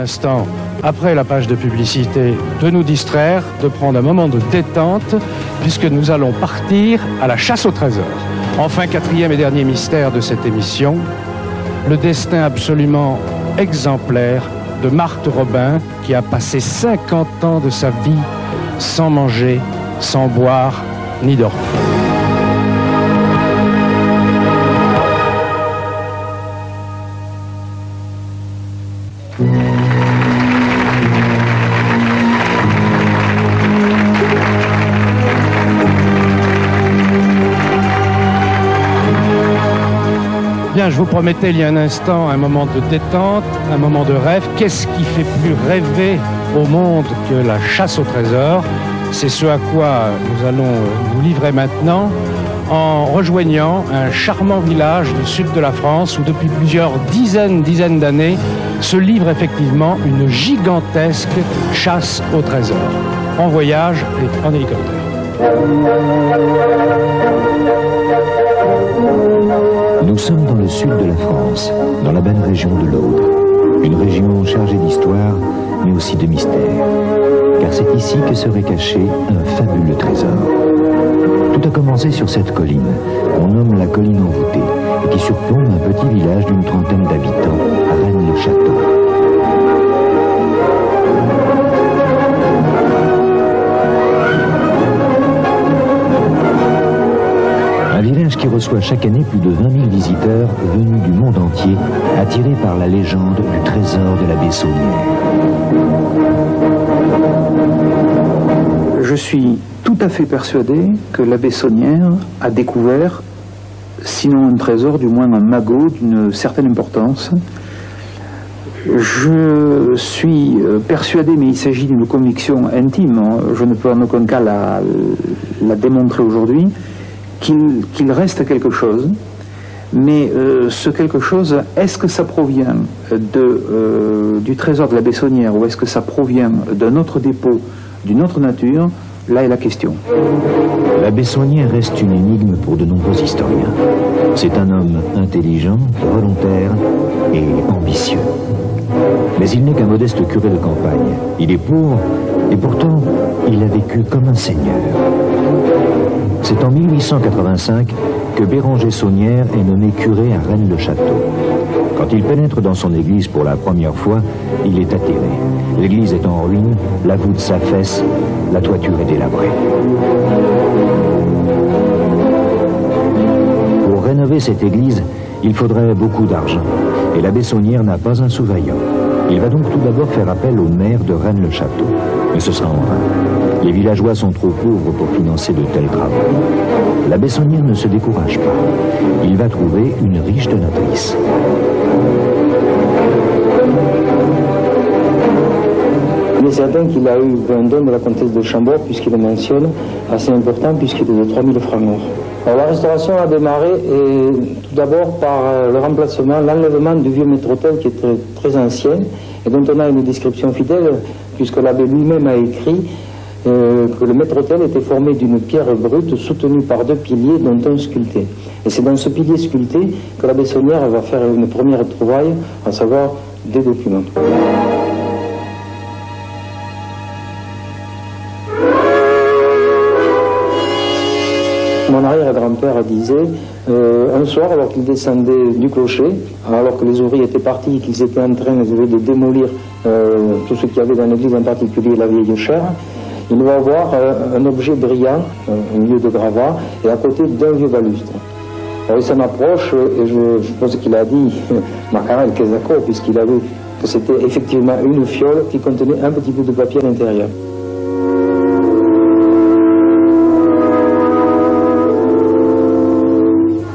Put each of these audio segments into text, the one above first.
instant, après la page de publicité, de nous distraire, de prendre un moment de détente, puisque nous allons partir à la chasse au trésor. Enfin, quatrième et dernier mystère de cette émission, le destin absolument exemplaire de Marthe Robin, qui a passé 50 ans de sa vie sans manger, sans boire, ni dormir. Bien, je vous promettais il y a un instant un moment de détente, un moment de rêve. Qu'est-ce qui fait plus rêver au monde que la chasse au trésor? C'est ce à quoi nous allons nous livrer maintenant en rejoignant un charmant village du sud de la France où depuis plusieurs dizaines d'années se livre effectivement une gigantesque chasse au trésor. En voyage et en hélicoptère. Nous sommes dans le sud de la France, dans la belle région de l'Aude. Une région chargée d'histoire, mais aussi de mystère. Car c'est ici que serait caché un fabuleux trésor. Tout a commencé sur cette colline, qu'on nomme la colline envoûtée, et qui surplombe un petit village d'une trentaine d'habitants, à Rennes-le-Château. Un village qui reçoit chaque année plus de 20 000 visiteurs venus du monde entier, attirés par la légende du trésor de la Bessonnière. Je suis tout à fait persuadé que la Bessonnière a découvert, sinon un trésor, du moins un magot d'une certaine importance. Je suis persuadé, mais il s'agit d'une conviction intime, je ne peux en aucun cas la démontrer aujourd'hui, qu'il reste quelque chose, mais ce quelque chose, est-ce que ça provient du trésor de la Bessonnière ou est-ce que ça provient d'un autre dépôt, d'une autre nature? Là est la question. La Bessonnière reste une énigme pour de nombreux historiens. C'est un homme intelligent, volontaire et ambitieux. Mais il n'est qu'un modeste curé de campagne. Il est pauvre et pourtant il a vécu comme un seigneur. C'est en 1885 que Béranger Saunière est nommé curé à Rennes-le-Château. Quand il pénètre dans son église pour la première fois, il est atterré. L'église est en ruine, la voûte s'affaisse, la toiture est délabrée. Pour rénover cette église, il faudrait beaucoup d'argent. Et la Bessonnière n'a pas un sou vaillant. Il va donc tout d'abord faire appel au maire de Rennes-le-Château. Mais ce sera en vain. Les villageois sont trop pauvres pour financer de tels travaux. La Bessonnière ne se décourage pas. Il va trouver une riche donatrice. Il est certain qu'il a eu un don de la comtesse de Chambord, puisqu'il le mentionne, assez important, puisqu'il est de 3000 francs or. Alors la restauration a démarré tout d'abord par le remplacement, l'enlèvement du vieux maître-autel qui est très ancien, et dont on a une description fidèle, puisque l'abbé lui-même a écrit que le maître-autel était formé d'une pierre brute soutenue par 2 piliers dont un sculpté. Et c'est dans ce pilier sculpté que la Bessonnière va faire une première trouvaille, à savoir des documents. Mon arrière-grand-père disait, un soir, alors qu'il descendait du clocher, alors que les ouvriers étaient partis, qu'ils étaient en train de démolir tout ce qu'il y avait dans l'église, en particulier la vieille chaire, il va voir un objet brillant, un lieu de gravat, et à côté d'un vieux balustre. Alors il s'en approche, et je pense qu'il a dit Macarel Kesako, puisqu'il a vu que c'était effectivement une fiole qui contenait un petit bout de papier à l'intérieur.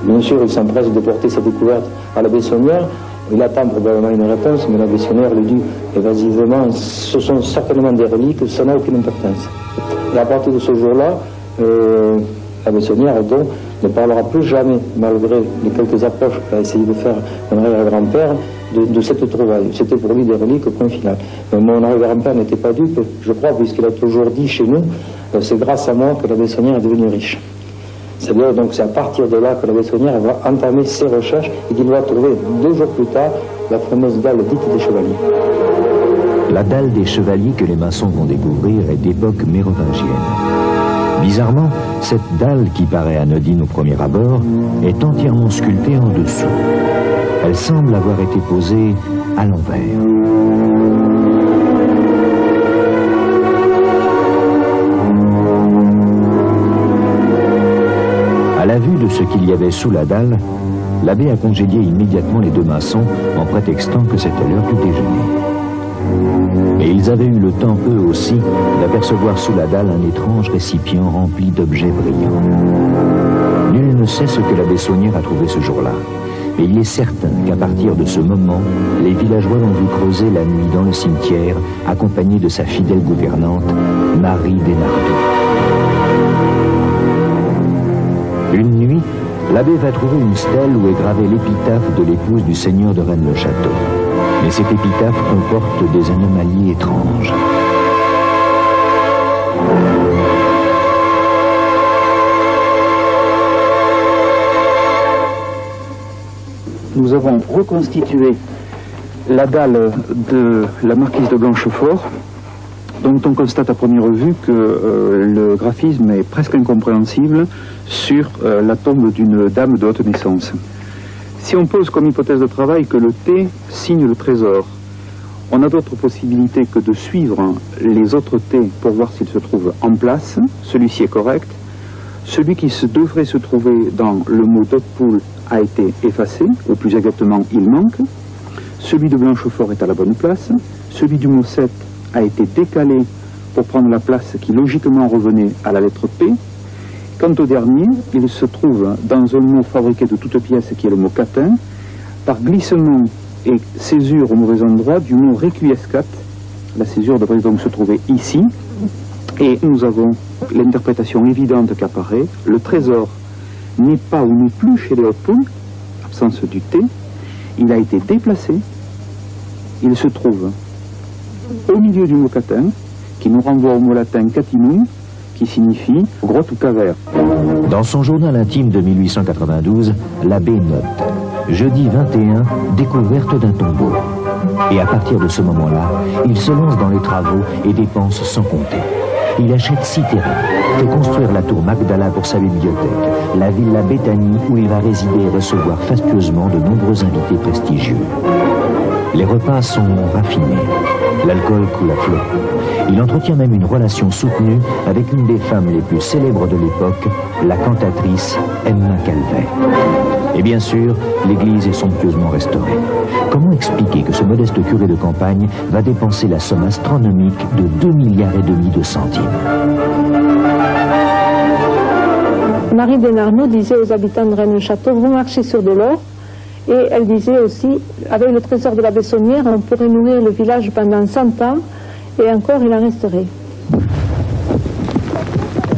Bien sûr, il s'empresse de porter sa découverte à la Bessonnière. Il attend probablement une réponse, mais la Bessonnière lui dit évasivement, ce sont certainement des reliques, ça n'a aucune importance. Et à partir de ce jour-là, la Bessonnière, donc, ne parlera plus jamais, malgré les quelques approches qu'a essayé de faire mon arrière-grand-père, de cette trouvaille. C'était pour lui des reliques, point final. Mais mon arrière-grand-père n'était pas dupe, je crois, puisqu'il a toujours dit chez nous, c'est grâce à moi que la Bessonnière est devenue riche. C'est-à-dire, donc, c'est à partir de là que la Bessonnière va entamer ses recherches et qu'il va trouver 2 jours plus tard la fameuse dalle dite des chevaliers. La dalle des chevaliers que les maçons vont découvrir est d'époque mérovingienne. Bizarrement, cette dalle qui paraît anodine au premier abord est entièrement sculptée en dessous. Elle semble avoir été posée à l'envers. À la vue de ce qu'il y avait sous la dalle, l'abbé a congédié immédiatement les deux maçons en prétextant que c'était l'heure du déjeuner. Et ils avaient eu le temps, eux aussi, d'apercevoir sous la dalle un étrange récipient rempli d'objets brillants. Nul ne sait ce que l'abbé Saunière a trouvé ce jour-là. Et il est certain qu'à partir de ce moment, les villageois l'ont vu creuser la nuit dans le cimetière, accompagné de sa fidèle gouvernante, Marie Desnardoux. Une nuit, l'abbé va trouver une stèle où est gravée l'épitaphe de l'épouse du seigneur de Rennes-le-Château. Mais cette épitaphe comporte des anomalies étranges. Nous avons reconstitué la dalle de la marquise de Blanchefort, dont on constate à première vue que le graphisme est presque incompréhensible sur la tombe d'une dame de haute naissance. Si on pose comme hypothèse de travail que le T signe le trésor, on a d'autres possibilités que de suivre les autres T pour voir s'ils se trouvent en place. Celui-ci est correct. Celui qui devrait se trouver dans le mot Hautpoul a été effacé, ou plus exactement, il manque. Celui de Blanchefort est à la bonne place. Celui du mot 7 a été décalé pour prendre la place qui logiquement revenait à la lettre P. Quant au dernier, il se trouve dans un mot fabriqué de toutes pièces qui est le mot catin, par glissement et césure au mauvais endroit du mot requiescat. La césure devrait donc se trouver ici. Et nous avons l'interprétation évidente qu'apparaît. Le trésor n'est pas ou n'est plus chez les Hautpoul, absence du T. Il a été déplacé. Il se trouve au milieu du mot catin, qui nous renvoie au mot latin catinum, qui signifie grotte ou caverne. Dans son journal intime de 1892, l'abbé note « Jeudi 21, découverte d'un tombeau ». Et à partir de ce moment-là, il se lance dans les travaux et dépense sans compter. Il achète 6 terrains, fait construire la tour Magdala pour sa bibliothèque, la villa Béthanie où il va résider et recevoir fastueusement de nombreux invités prestigieux. Les repas sont raffinés, l'alcool coule à flot. Il entretient même une relation soutenue avec une des femmes les plus célèbres de l'époque, la cantatrice Emma Calvet. Et bien sûr, l'église est somptueusement restaurée. Comment expliquer que ce modeste curé de campagne va dépenser la somme astronomique de 2,5 milliards de centimes? Marie Desnardoux disait aux habitants de Rennes-le-Château, vous marchez sur de l'or. Et elle disait aussi, avec le trésor de l'abbé Saunière, on pourrait nourrir le village pendant 100 ans, et encore il en resterait.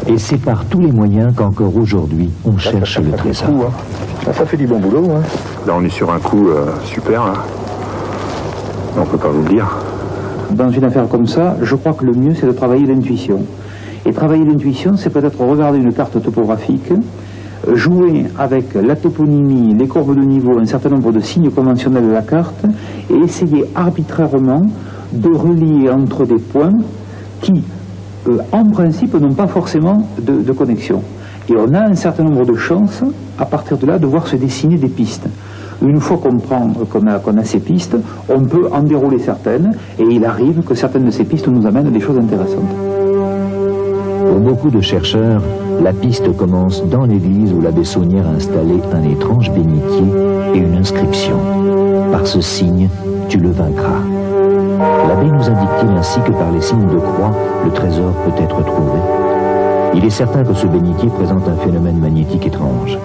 Et c'est par tous les moyens qu'encore aujourd'hui, on cherche le trésor. Là, ça fait du bon boulot. Hein. Là, on est sur un coup super. Là. On ne peut pas vous le dire. Dans une affaire comme ça, je crois que le mieux, c'est de travailler l'intuition. Et travailler l'intuition, c'est peut-être regarder une carte topographique, jouer avec la toponymie, les courbes de niveau, un certain nombre de signes conventionnels de la carte, et essayer arbitrairement de relier entre des points qui, en principe, n'ont pas forcément de connexion. Et on a un certain nombre de chances, à partir de là, de voir se dessiner des pistes. Une fois qu'on a ces pistes, on peut en dérouler certaines, et il arrive que certaines de ces pistes nous amènent à des choses intéressantes. Pour beaucoup de chercheurs, la piste commence dans l'église où l'abbé Saunière a installé un étrange bénitier et une inscription. Par ce signe, tu le vaincras. L'abbé nous indique-t-il ainsi que par les signes de croix, le trésor peut être trouvé? Il est certain que ce bénitier présente un phénomène magnétique étrange.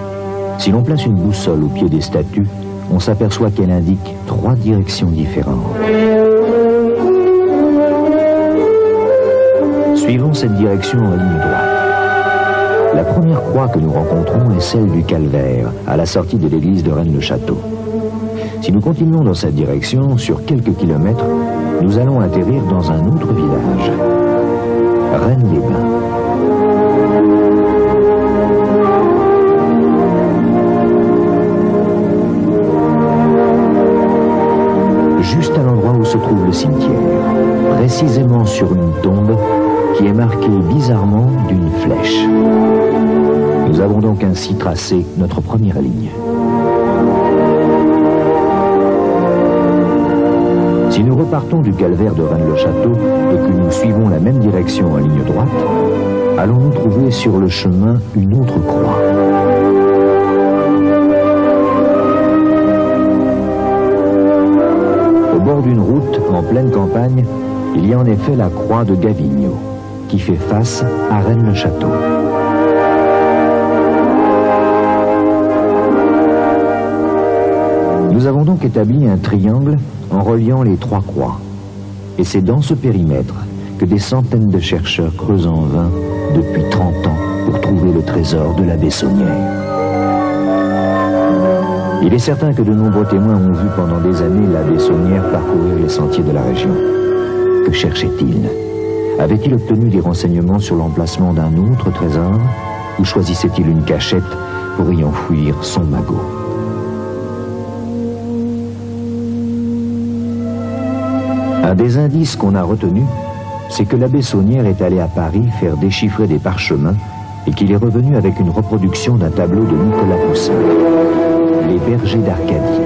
Si l'on place une boussole au pied des statues, on s'aperçoit qu'elle indique 3 directions différentes. Suivons cette direction en ligne droite. La première croix que nous rencontrons est celle du Calvaire, à la sortie de l'église de Rennes-le-Château. Si nous continuons dans cette direction, sur quelques kilomètres, nous allons atterrir dans un autre village, Rennes-les-Bains. Juste à l'endroit où se trouve le cimetière. précisément sur une tombe qui est marquée bizarrement d'une flèche. Nous avons donc ainsi tracé notre première ligne. Si nous repartons du calvaire de Rennes-le-Château et que nous suivons la même direction en ligne droite, allons-nous trouver sur le chemin une autre croix. Au bord d'une route, en pleine campagne, il y a en effet la croix de Gavigno, qui fait face à Rennes-le-Château. Nous avons donc établi un triangle en reliant les trois croix. Et c'est dans ce périmètre que des centaines de chercheurs creusent en vain depuis 30 ans pour trouver le trésor de la Bessonnière. Il est certain que de nombreux témoins ont vu pendant des années la Bessonnière parcourir les sentiers de la région. Que cherchait-il? Avait-il obtenu des renseignements sur l'emplacement d'un autre trésor? Ou choisissait-il une cachette pour y enfouir son magot? Un des indices qu'on a retenu, c'est que la Bessonnière est allé à Paris faire déchiffrer des parchemins et qu'il est revenu avec une reproduction d'un tableau de Nicolas Poussin, Les Bergers d'Arcadie.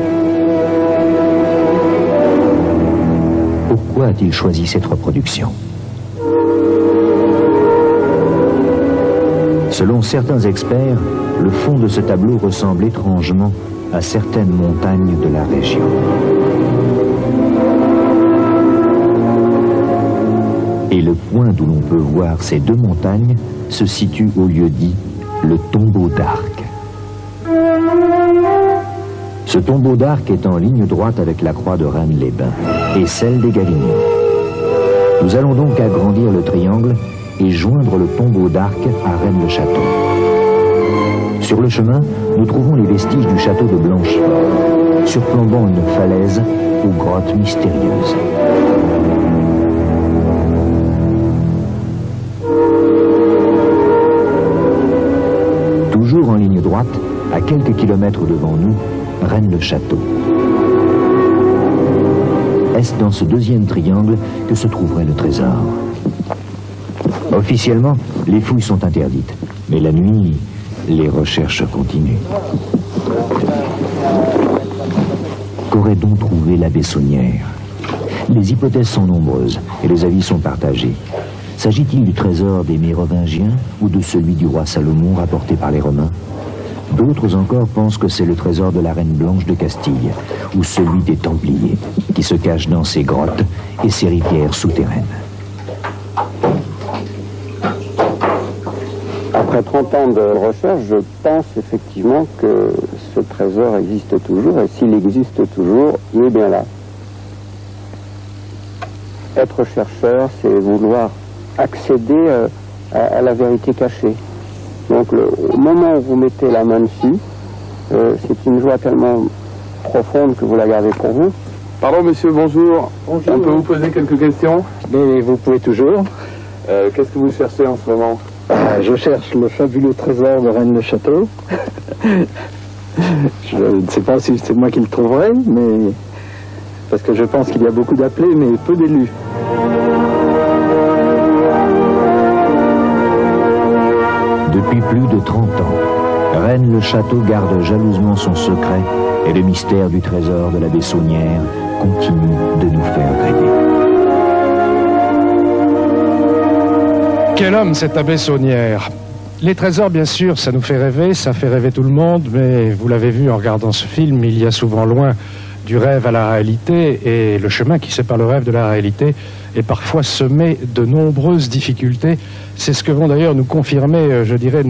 Pourquoi a-t-il choisi cette reproduction? Selon certains experts, le fond de ce tableau ressemble étrangement à certaines montagnes de la région. Et le point d'où l'on peut voir ces deux montagnes se situe au lieu dit le tombeau d'Arc. Ce tombeau d'Arc est en ligne droite avec la croix de Rennes-les-Bains et celle des Gavigno. Nous allons donc agrandir le triangle et joindre le tombeau d'Arc à Rennes-le-Château. Sur le chemin, nous trouvons les vestiges du château de Blanchefort, surplombant une falaise aux grottes mystérieuses. Toujours en ligne droite, à quelques kilomètres devant nous, Rennes-le-Château. Est-ce dans ce deuxième triangle que se trouverait le trésor? Officiellement, les fouilles sont interdites, mais la nuit, les recherches continuent. Qu'aurait donc trouvé la Bessonnière? Les hypothèses sont nombreuses et les avis sont partagés. S'agit-il du trésor des Mérovingiens ou de celui du roi Salomon rapporté par les Romains? D'autres encore pensent que c'est le trésor de la reine Blanche de Castille ou celui des Templiers qui se cache dans ses grottes et ses rivières souterraines. Après 30 ans de recherche, je pense effectivement que ce trésor existe toujours, et s'il existe toujours, il est bien là. Être chercheur, c'est vouloir accéder à la vérité cachée. Donc au moment où vous mettez la main dessus, c'est une joie tellement profonde que vous la gardez pour vous. Pardon monsieur, bonjour. Bonjour. On peut vous poser quelques questions? Mais vous pouvez toujours. Qu'est-ce que vous cherchez en ce moment? Je cherche le fabuleux trésor de Rennes-le-Château. Je ne sais pas si c'est moi qui le trouverai, mais parce que je pense qu'il y a beaucoup d'appelés, mais peu d'élus. Depuis plus de 30 ans, Rennes-le-Château garde jalousement son secret et le mystère du trésor de la Bessonnière continue de nous faire rêver. Quel homme cet abbé Saunière! Les trésors, bien sûr, ça nous fait rêver, ça fait rêver tout le monde, mais vous l'avez vu en regardant ce film, il y a souvent loin du rêve à la réalité, et le chemin qui sépare le rêve de la réalité est parfois semé de nombreuses difficultés. C'est ce que vont d'ailleurs nous confirmer, je dirais,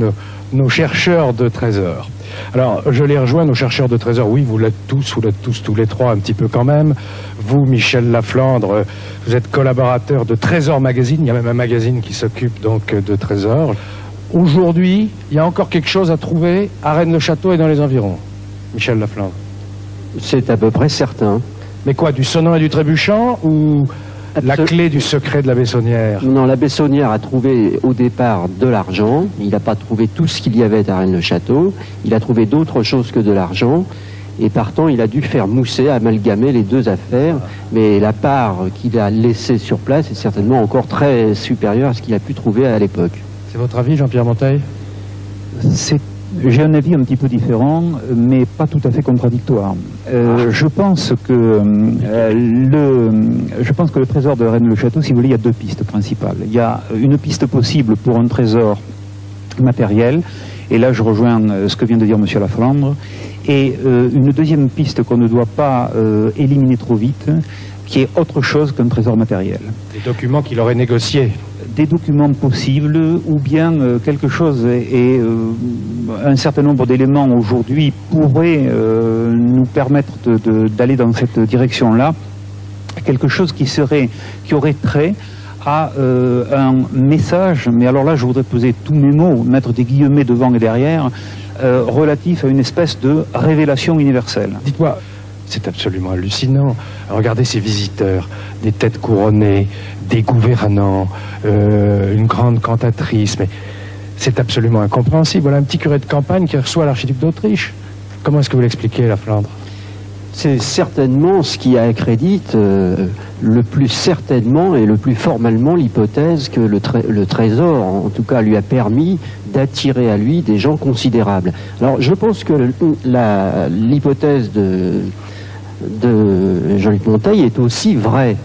nos chercheurs de trésors. Alors, je les rejoins, nos chercheurs de trésors. Oui, vous l'êtes tous tous les trois un petit peu quand même. Vous, Michel Laflandre, vous êtes collaborateur de Trésor Magazine. Il y a même un magazine qui s'occupe donc de trésors. Aujourd'hui, il y a encore quelque chose à trouver à Rennes-le-Château et dans les environs. Michel Laflandre. C'est à peu près certain. Mais quoi, du sonnant et du trébuchant ou la clé du secret de la Bessonnière? Non, la Bessonnière a trouvé au départ de l'argent. Il n'a pas trouvé tout ce qu'il y avait à Rennes-le-Château. Il a trouvé d'autres choses que de l'argent. Et partant, il a dû faire mousser, amalgamer les deux affaires, mais la part qu'il a laissée sur place est certainement encore très supérieure à ce qu'il a pu trouver à l'époque. C'est votre avis, Jean-Pierre Monteil? J'ai un avis un petit peu différent, mais pas tout à fait contradictoire. Je pense que le trésor de Rennes-le-Château, si vous voulez, il y a deux pistes principales. Il y a une piste possible pour un trésor matériel, et là je rejoins ce que vient de dire M. Laflandre, et une deuxième piste qu'on ne doit pas éliminer trop vite, qui est autre chose qu'un trésor matériel. Des documents qu'il aurait négociés. Des documents possibles, ou bien quelque chose, et un certain nombre d'éléments aujourd'hui pourraient nous permettre d'aller dans cette direction-là, quelque chose qui aurait trait à un message, mais alors là je voudrais poser tous mes mots, mettre des guillemets devant et derrière, relatif à une espèce de révélation universelle. Dites-moi, c'est absolument hallucinant. Regardez ces visiteurs, des têtes couronnées, des gouvernants, une grande cantatrice, mais c'est absolument incompréhensible. Voilà un petit curé de campagne qui reçoit l'archiduc d'Autriche. Comment est-ce que vous l'expliquez, Laflandre? C'est certainement ce qui accrédite le plus certainement et le plus formellement l'hypothèse que le trésor, en tout cas, lui a permis d'attirer à lui des gens considérables. Alors, je pense que l'hypothèse de Jean-Luc Monteil est aussi vraie.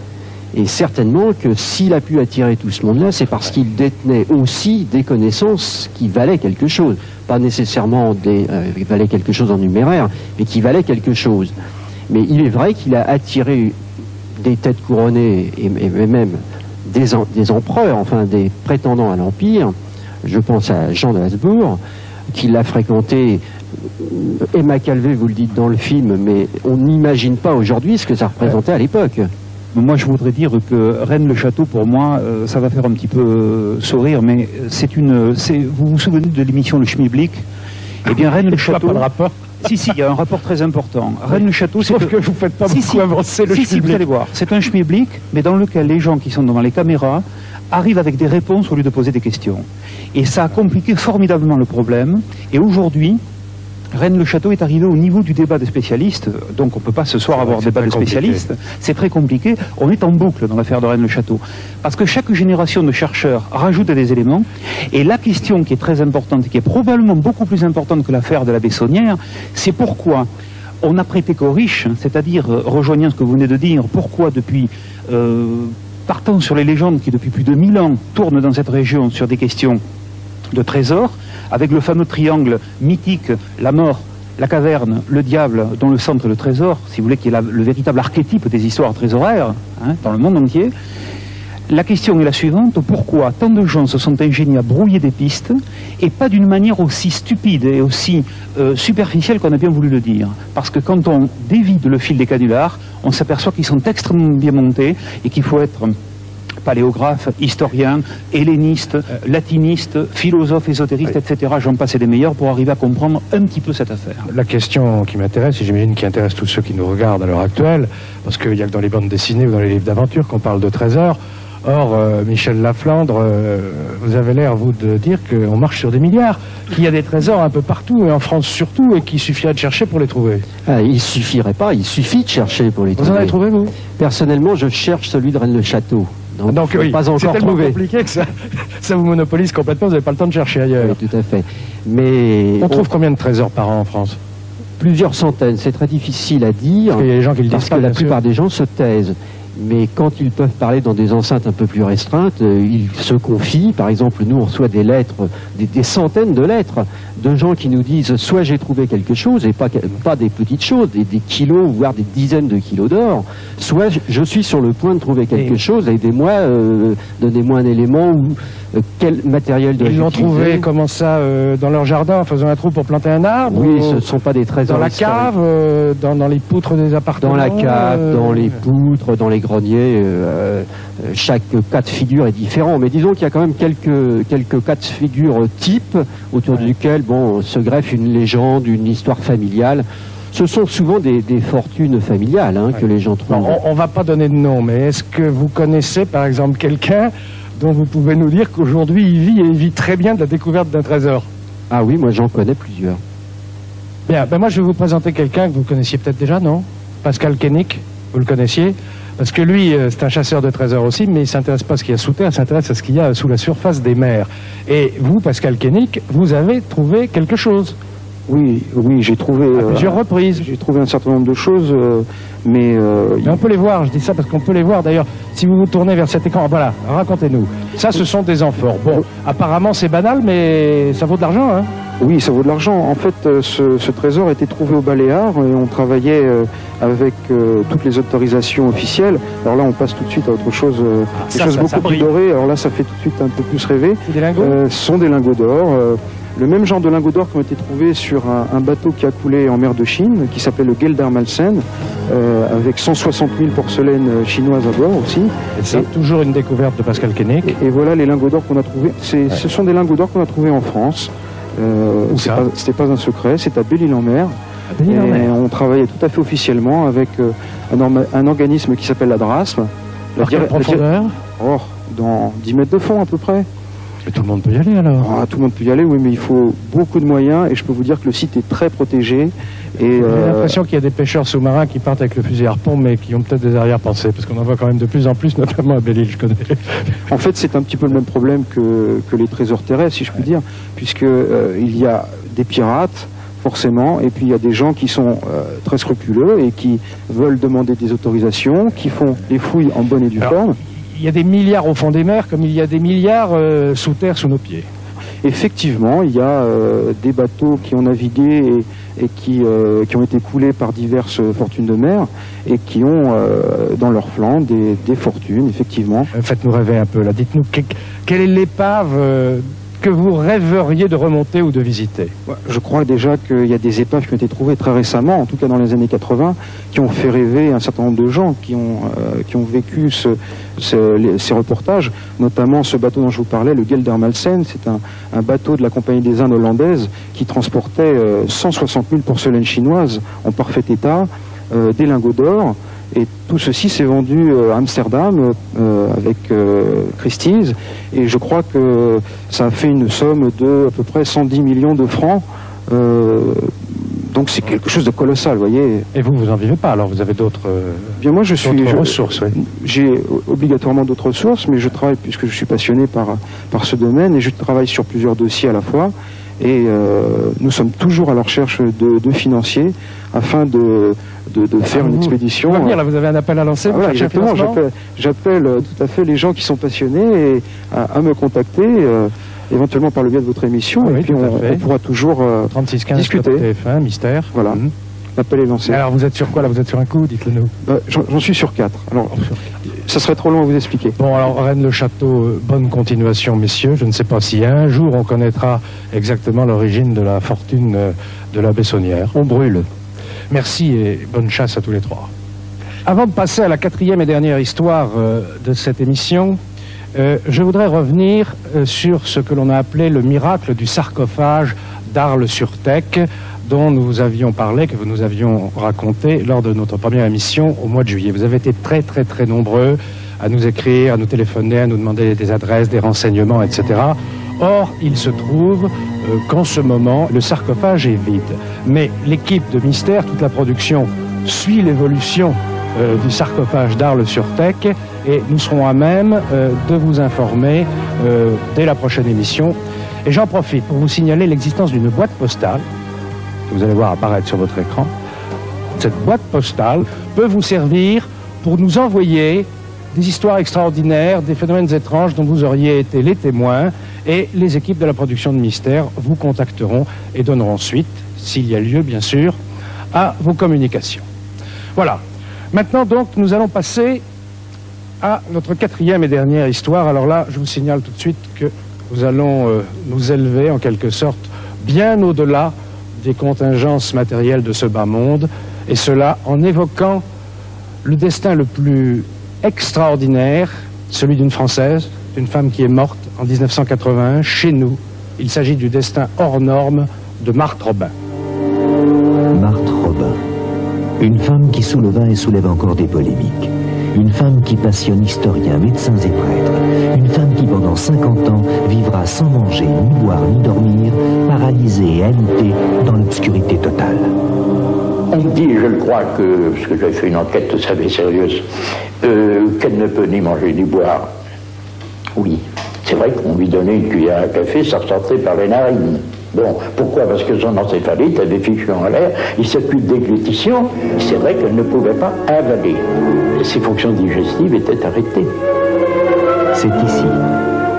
Et certainement que s'il a pu attirer tout ce monde-là, c'est parce qu'il détenait aussi des connaissances qui valaient quelque chose. Pas nécessairement qui valaient quelque chose en numéraire, mais qui valaient quelque chose. Mais il est vrai qu'il a attiré des têtes couronnées et même des empereurs, enfin des prétendants à l'Empire. Je pense à Jean de Habsbourg, qui l'a fréquenté. Emma Calvé, vous le dites dans le film, mais on n'imagine pas aujourd'hui ce que ça représentait à l'époque. Moi, je voudrais dire que Rennes-le-Château, pour moi, ça va faire un petit peu sourire, mais vous vous souvenez de l'émission Le Schmilblick? Eh bien, Rennes-le-Château... pas le rapport. Si, il y a un rapport très important. Rennes-le-Château, sauf que vous ne faites pas beaucoup avancer le Schmilblick. Vous allez voir. C'est un Schmilblick, mais dans lequel les gens qui sont devant les caméras arrivent avec des réponses au lieu de poser des questions. Et ça a compliqué formidablement le problème. Et aujourd'hui, Rennes-le-Château est arrivé au niveau du débat des spécialistes, donc on ne peut pas ce soir avoir débat de spécialistes, c'est très compliqué, on est en boucle dans l'affaire de Rennes-le-Château, parce que chaque génération de chercheurs rajoute des éléments, et la question qui est très importante, qui est probablement beaucoup plus importante que l'affaire de la Bessonnière, c'est pourquoi on n'a prêté qu'aux riches, c'est-à-dire, rejoignant ce que vous venez de dire, pourquoi depuis, partant sur les légendes qui depuis plus de 1000 ans tournent dans cette région sur des questions de trésors, avec le fameux triangle mythique, la mort, la caverne, le diable, dont le centre est le trésor, si vous voulez, qui est le véritable archétype des histoires trésoraires, dans le monde entier. La question est la suivante, pourquoi tant de gens se sont ingéniés à brouiller des pistes, et pas d'une manière aussi stupide et aussi superficielle qu'on a bien voulu le dire? Parce que quand on dévide le fil des canulars, on s'aperçoit qu'ils sont extrêmement bien montés, et qu'il faut être paléographe, historien, helléniste, latiniste, philosophe, ésotériste, etc. J'en passe et des meilleurs pour arriver à comprendre un petit peu cette affaire. La question qui m'intéresse, et j'imagine qui intéresse tous ceux qui nous regardent à l'heure actuelle, parce qu'il n'y a que dans les bandes dessinées ou dans les livres d'aventure qu'on parle de trésors. Or, Michel Laflandre, vous avez l'air, vous, de dire qu'on marche sur des milliards, qu'il y a des trésors un peu partout, et en France surtout, et qu'il suffirait de chercher pour les trouver. Il ne suffirait pas, il suffit de chercher pour les trouver. Vous en avez trouvé, vous? Personnellement, je cherche celui de Rennes-le-Château. Donc oui, pas encore c'est tellement trouvé. Compliqué que ça vous monopolise complètement, vous n'avez pas le temps de chercher ailleurs. Oui, tout à fait. Mais on trouve combien de trésors par an en France? Plusieurs centaines, c'est très difficile à dire, parce qu'il y a des gens qui le disent parce pas, que la plupart des gens se taisent. Mais quand ils peuvent parler dans des enceintes un peu plus restreintes, ils se confient. Par exemple, nous, on reçoit des lettres, des centaines de lettres de gens qui nous disent soit j'ai trouvé quelque chose, et pas des petites choses, des kilos, voire des dizaines de kilos d'or, soit je suis sur le point de trouver quelque chose, aidez-moi, donnez-moi un élément ou quel matériel dois-je utiliser. Ils l'ont trouvé, comment ça, dans leur jardin, en faisant un trou pour planter un arbre? Oui, ce ne sont pas des trésors. Dans la cave, dans les poutres des appartements? Dans la cave, dans les poutres, dans les greniers, chaque cas de figure est différent, mais disons qu'il y a quand même quelques cas de figure types autour duquel se greffe une légende, une histoire familiale. Ce sont souvent des fortunes familiales que les gens trouvent. On ne va pas donner de nom, mais est-ce que vous connaissez par exemple quelqu'un dont vous pouvez nous dire qu'aujourd'hui il vit très bien de la découverte d'un trésor? Ah oui, moi j'en connais plusieurs. Bien, ben moi je vais vous présenter quelqu'un que vous connaissiez peut-être déjà, non? Pascal Koenig, vous le connaissiez? Parce que lui, c'est un chasseur de trésors aussi, mais il ne s'intéresse pas à ce qu'il y a sous terre, il s'intéresse à ce qu'il y a sous la surface des mers. Et vous, Pascal Koenig, vous avez trouvé quelque chose. Oui, j'ai trouvé... À plusieurs reprises. J'ai trouvé un certain nombre de choses, mais on peut les voir, je dis ça parce qu'on peut les voir. D'ailleurs, si vous vous tournez vers cet écran, voilà, racontez-nous. Ça, ce sont des amphores. Bon, apparemment, c'est banal, mais ça vaut de l'argent, hein? Oui, ça vaut de l'argent. En fait, ce trésor a été trouvé au Baléares et on travaillait avec toutes les autorisations officielles. Alors là, on passe tout de suite à autre chose, des choses beaucoup plus dorées. Alors là, ça fait tout de suite un peu plus rêver. Des lingots ce sont des lingots d'or. Le même genre de lingots d'or qui ont été trouvés sur un bateau qui a coulé en mer de Chine, qui s'appelle le Geldermalsen, avec 160 000 porcelaines chinoises à bord aussi. Et c'est toujours une découverte de Pascal Koenig. Et voilà les lingots d'or qu'on a trouvés. Ce sont des lingots d'or qu'on a trouvés en France. C'était pas un secret, c'est à Belle-Île-en-Mer. Et on travaillait tout à fait officiellement avec un organisme qui s'appelle la DRASM. Par quelle profondeur? Dans 10 mètres de fond à peu près. Mais tout le monde peut y aller alors? Tout le monde peut y aller, oui, mais il faut beaucoup de moyens et je peux vous dire que le site est très protégé. J'ai l'impression qu'il y a des pêcheurs sous-marins qui partent avec le fusil harpon, mais qui ont peut-être des arrière-pensées, parce qu'on en voit quand même de plus en plus, notamment à Belle-Île, je connais. En fait, c'est un petit peu le même problème que les trésors terrestres, si je puis dire, puisque il y a des pirates, forcément, et puis il y a des gens qui sont très scrupuleux et qui veulent demander des autorisations, qui font des fouilles en bonne et due forme. Il y a des milliards au fond des mers, comme il y a des milliards sous terre, sous nos pieds. Effectivement, il y a des bateaux qui ont navigué et qui ont été coulés par diverses fortunes de mer et qui ont dans leurs flancs des fortunes, effectivement. Faites-nous rêver un peu, là. Dites-nous, quelle est l'épave que vous rêveriez de remonter ou de visiter? Je crois déjà qu'il y a des épaves qui ont été trouvées très récemment, en tout cas dans les années 80, qui ont fait rêver un certain nombre de gens qui ont vécu ces reportages, notamment ce bateau dont je vous parlais, le Geldermalsen. C'est un bateau de la Compagnie des Indes hollandaise qui transportait 160 000 porcelaines chinoises en parfait état, des lingots d'or. Et tout ceci s'est vendu à Amsterdam avec Christie's, et je crois que ça a fait une somme de à peu près 110 millions de francs. Donc c'est quelque chose de colossal, vous voyez. Et vous en vivez pas, alors vous avez d'autres ressources, oui. J'ai obligatoirement d'autres ressources, mais je travaille, puisque je suis passionné par ce domaine, et je travaille sur plusieurs dossiers à la fois. Et nous sommes toujours à la recherche de financiers afin de faire une expédition. Là, vous avez un appel à lancer. Voilà, exactement. J'appelle tout à fait les gens qui sont passionnés à me contacter, éventuellement par le biais de votre émission, et puis on pourra toujours 3615 discuter. TF1, mystère. Voilà. L'appel est lancé. Alors vous êtes sur quoi là? Vous êtes sur un coup? Dites-le nous. J'en suis sur 4. Alors, ça serait trop long à vous expliquer. Bon, alors Rennes-le-Château, bonne continuation, messieurs. Je ne sais pas si un jour on connaîtra exactement l'origine de la fortune de la Bessonnière. On brûle. Merci et bonne chasse à tous les trois. Avant de passer à la 4e et dernière histoire de cette émission, je voudrais revenir sur ce que l'on a appelé le miracle du sarcophage d'Arles-sur-Tech, dont nous vous avions parlé, que nous avions raconté lors de notre première émission au mois de juillet. Vous avez été très très très nombreux à nous écrire, à nous téléphoner, à nous demander des adresses, des renseignements, etc. Or, il se trouve qu'en ce moment, le sarcophage est vide. Mais l'équipe de Mystère, toute la production, suit l'évolution du sarcophage d'Arles-sur-Tech, et nous serons à même de vous informer dès la prochaine émission. Et j'en profite pour vous signaler l'existence d'une boîte postale que vous allez voir apparaître sur votre écran. Cette boîte postale peut vous servir pour nous envoyer des histoires extraordinaires, des phénomènes étranges dont vous auriez été les témoins, et les équipes de la production de Mystère vous contacteront et donneront suite, s'il y a lieu bien sûr, à vos communications. Voilà. Maintenant donc, nous allons passer à notre 4e et dernière histoire. Alors là, je vous signale tout de suite que nous allons nous élever en quelque sorte bien au-delà des contingences matérielles de ce bas monde, et cela en évoquant le destin le plus extraordinaire, celui d'une Française, d'une femme qui est morte en 1981 chez nous. Il s'agit du destin hors norme de Marthe Robin. Marthe Robin, une femme qui souleva et soulève encore des polémiques. Une femme qui passionne historiens, médecins et prêtres. Une femme qui pendant 50 ans vivra sans manger, ni boire, ni dormir, paralysée et alitée dans l'obscurité totale. On dit, je le crois, parce que j'avais fait une enquête tout ça fait sérieuse, qu'elle ne peut ni manger ni boire. Oui, c'est vrai qu'on lui donnait une cuillère à café, ça ressortait par les narines. Bon, pourquoi? Parce que son encéphalite avait fichu en l'air, il s'occupe de déglutition, c'est vrai qu'elle ne pouvait pas avaler. Ses fonctions digestives étaient arrêtées. C'est ici,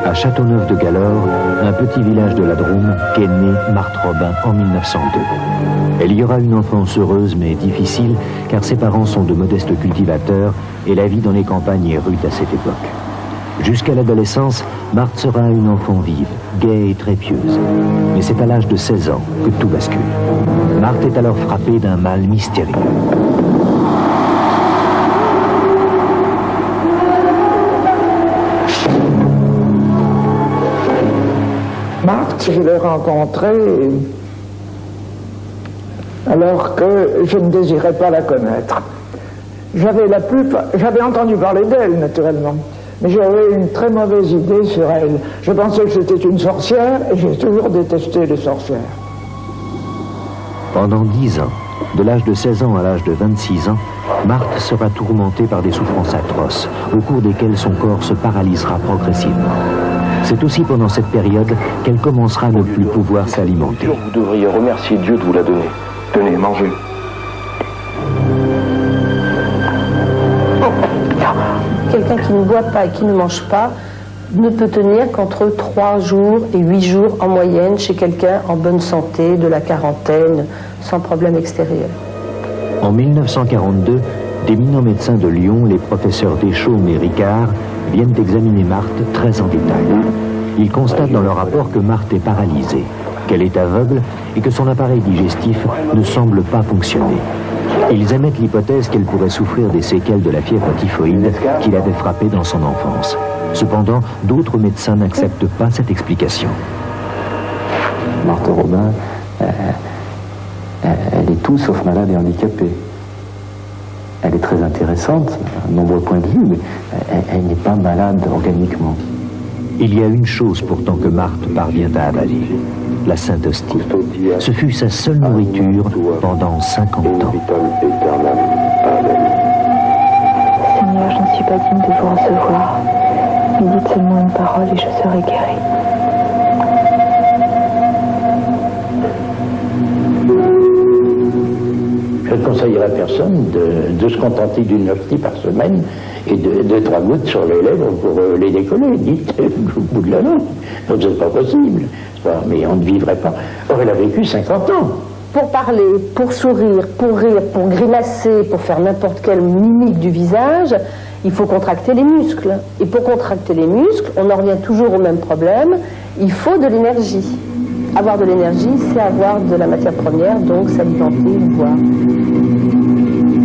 à Châteauneuf-de-Galore, un petit village de la Drôme, qu'est née Marthe Robin en 1902. Elle y aura une enfance heureuse mais difficile, car ses parents sont de modestes cultivateurs et la vie dans les campagnes est rude à cette époque. Jusqu'à l'adolescence, Marthe sera une enfant vive, gaie et très pieuse. Mais c'est à l'âge de 16 ans que tout bascule. Marthe est alors frappée d'un mal mystérieux. Marthe, je l'ai rencontrée alors que je ne désirais pas la connaître. J'avais entendu parler d'elle, naturellement, mais j'avais une très mauvaise idée sur elle. Je pensais que c'était une sorcière, et j'ai toujours détesté les sorcières. Pendant 10 ans, de l'âge de 16 ans à l'âge de 26 ans, Marthe sera tourmentée par des souffrances atroces, au cours desquelles son corps se paralysera progressivement. C'est aussi pendant cette période qu'elle commencera à ne plus pouvoir s'alimenter. Vous devriez remercier Dieu de vous la donner. Tenez, mangez. Quelqu'un qui ne boit pas et qui ne mange pas ne peut tenir qu'entre 3 jours et 8 jours en moyenne chez quelqu'un en bonne santé, de la quarantaine, sans problème extérieur. En 1942, d'éminents médecins de Lyon, les professeurs Deschaumes et Ricard, viennent examiner Marthe très en détail. Ils constatent dans leur rapport que Marthe est paralysée, qu'elle est aveugle et que son appareil digestif ne semble pas fonctionner. Ils émettent l'hypothèse qu'elle pourrait souffrir des séquelles de la fièvre typhoïde qui l'avait frappée dans son enfance. Cependant, d'autres médecins n'acceptent pas cette explication. Marthe Robin, elle est tout sauf malade et handicapée. Elle est très intéressante, à nombreux points de vue, mais elle n'est pas malade organiquement. Il y a une chose pourtant que Marthe parvient à avaler, la Sainte Hostie. Ce fut sa seule nourriture pendant 50 ans. Seigneur, je ne suis pas digne de vous recevoir, mais dites seulement une parole et je serai guérie. Je ne conseillerais à personne de se contenter d'une hostie par semaine et de 3 gouttes sur les lèvres pour les décoller, dites, au bout de la langue. Donc c'est pas possible. Mais on ne vivrait pas. Or, elle a vécu 50 ans. Pour parler, pour sourire, pour rire, pour grimacer, pour faire n'importe quelle mimique du visage, il faut contracter les muscles. Et pour contracter les muscles, on en revient toujours au même problème, il faut de l'énergie. Avoir de l'énergie, c'est avoir de la matière première, donc s'alimenter, boire.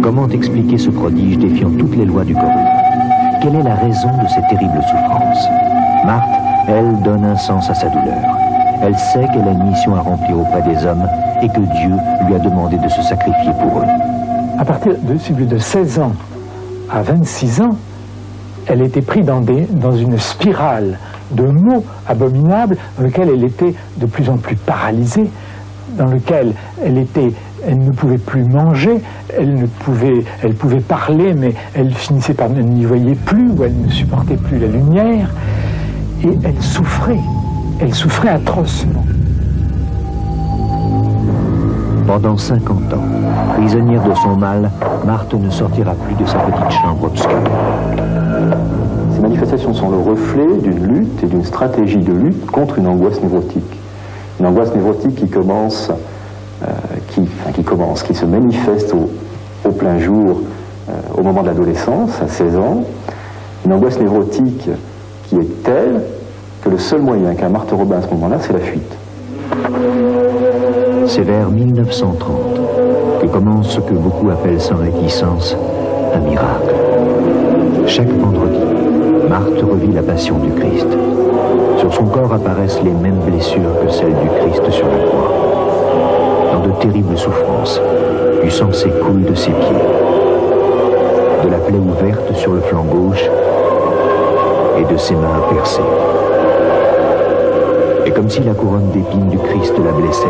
Comment expliquer ce prodige défiant toutes les lois du corps? Quelle est la raison de ces terribles souffrances? Marthe, elle, donne un sens à sa douleur. Elle sait qu'elle a une mission à remplir auprès des hommes et que Dieu lui a demandé de se sacrifier pour eux. À partir de 16 ans à 26 ans, elle était prise dans une spirale de maux abominables dans lequel elle était de plus en plus paralysée, dans lequel elle ne pouvait plus manger, elle pouvait parler, mais elle finissait par n'y voyait plus, ou elle ne supportait plus la lumière, et elle souffrait atrocement. Pendant 50 ans, prisonnière de son mal, Marthe ne sortira plus de sa petite chambre obscure. Ces manifestations sont le reflet d'une lutte et d'une stratégie de lutte contre une angoisse névrotique. Une angoisse névrotique qui se manifeste au plein jour au moment de l'adolescence, à 16 ans. Une angoisse névrotique qui est telle que le seul moyen qu'a Marthe Robin à ce moment-là, c'est la fuite. C'est vers 1930 que commence ce que beaucoup appellent sans réticence un miracle. Chaque vendredi, Marthe revit la passion du Christ. Sur son corps apparaissent les mêmes blessures que celles du Christ sur la croix. Dans de terribles souffrances, du sang s'écoule de ses pieds. De la plaie ouverte sur le flanc gauche et de ses mains percées. comme si la couronne d'épines du Christ la blessait.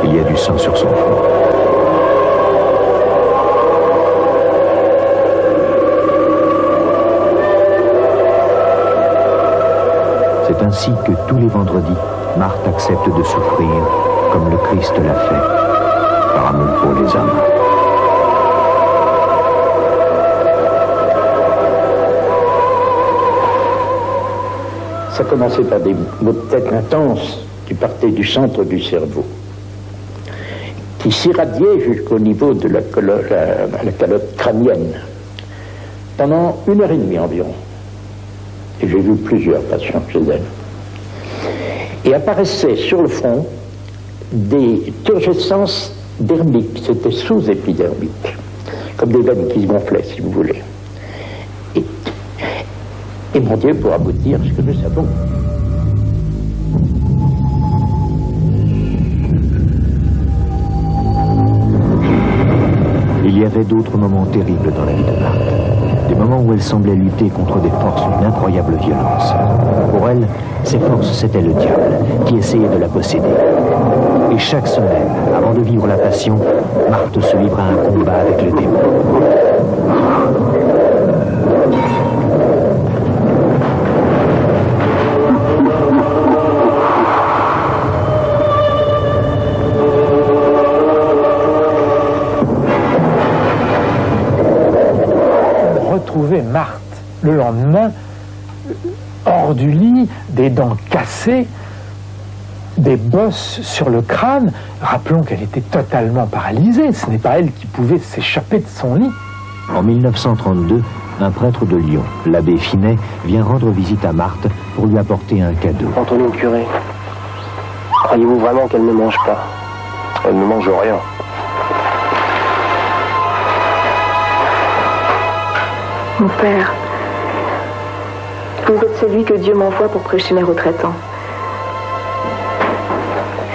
Il y a du sang sur son front. C'est ainsi que tous les vendredis, Marthe accepte de souffrir comme le Christ l'a fait, par amour pour les hommes. Ça commençait par des maux de tête intenses qui partaient du centre du cerveau, qui s'irradiaient jusqu'au niveau de la calotte crânienne, pendant 1h30 environ. Et j'ai vu plusieurs patients chez elle. Et apparaissaient sur le front des turgescences dermiques, c'était sous-épidermique, comme des veines qui se gonflaient, si vous voulez. Et mon Dieu, pour aboutir ce que nous savons. Il y avait d'autres moments terribles dans la vie de Marthe. Des moments où elle semblait lutter contre des forces d'une incroyable violence. Pour elle, ces forces, c'était le diable qui essayait de la posséder. Et chaque semaine, avant de vivre la passion, Marthe se livra à un combat avec le démon. Retrouver Marthe le lendemain hors du lit, des dents cassées, des bosses sur le crâne. Rappelons qu'elle était totalement paralysée, ce n'est pas elle qui pouvait s'échapper de son lit. En 1932, un prêtre de Lyon, l'abbé Finet, vient rendre visite à Marthe pour lui apporter un cadeau. Antonin le curé, croyez-vous vraiment qu'elle ne mange pas? Elle ne mange rien. Mon père, vous êtes celui que Dieu m'envoie pour prêcher mes retraitants.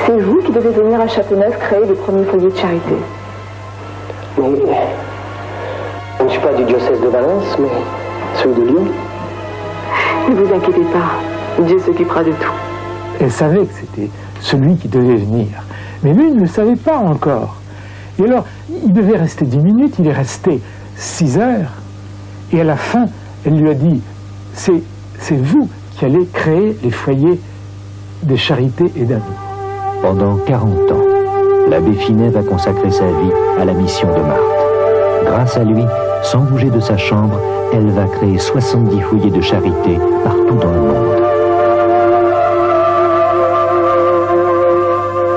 C'est vous qui devez venir à Châteauneuf créer les premiers foyers de charité. Mais je ne suis pas du diocèse de Valence, mais celui de Lyon. Ne vous inquiétez pas, Dieu s'occupera de tout. Elle savait que c'était celui qui devait venir, mais lui ne le savait pas encore. Et alors, il devait rester 10 minutes, il est resté 6 heures. Et à la fin, elle lui a dit, c'est vous qui allez créer les foyers de charité et d'amour. Pendant 40 ans, l'abbé Finet va consacrer sa vie à la mission de Marthe. Grâce à lui, sans bouger de sa chambre, elle va créer 70 foyers de charité partout dans le monde.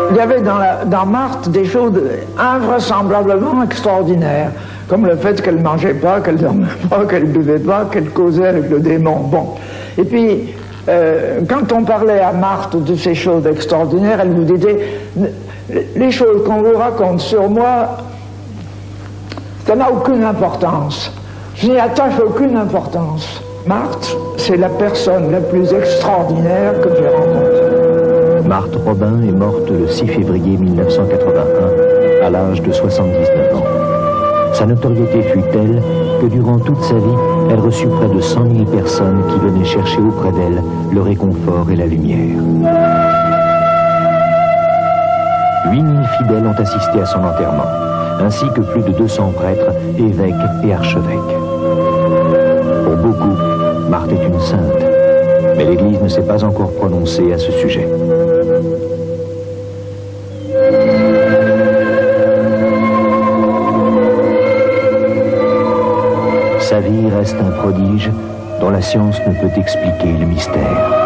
Il y avait dans Marthe des choses invraisemblablement extraordinaires, comme le fait qu'elle ne mangeait pas, qu'elle ne dormait pas, qu'elle ne buvait pas, qu'elle causait avec le démon. Bon. Et puis, quand on parlait à Marthe de ces choses extraordinaires, elle nous disait, les choses qu'on vous raconte sur moi, ça n'a aucune importance. Je n'y attache aucune importance. Marthe, c'est la personne la plus extraordinaire que j'ai rencontrée. Marthe Robin est morte le 6 février 1981, à l'âge de 79 ans. Sa notoriété fut telle que durant toute sa vie, elle reçut près de 100 000 personnes qui venaient chercher auprès d'elle le réconfort et la lumière. 8 000 fidèles ont assisté à son enterrement, ainsi que plus de 200 prêtres, évêques et archevêques. Pour beaucoup, Marthe est une sainte, mais l'Église ne s'est pas encore prononcée à ce sujet. Sa vie reste un prodige dont la science ne peut expliquer le mystère.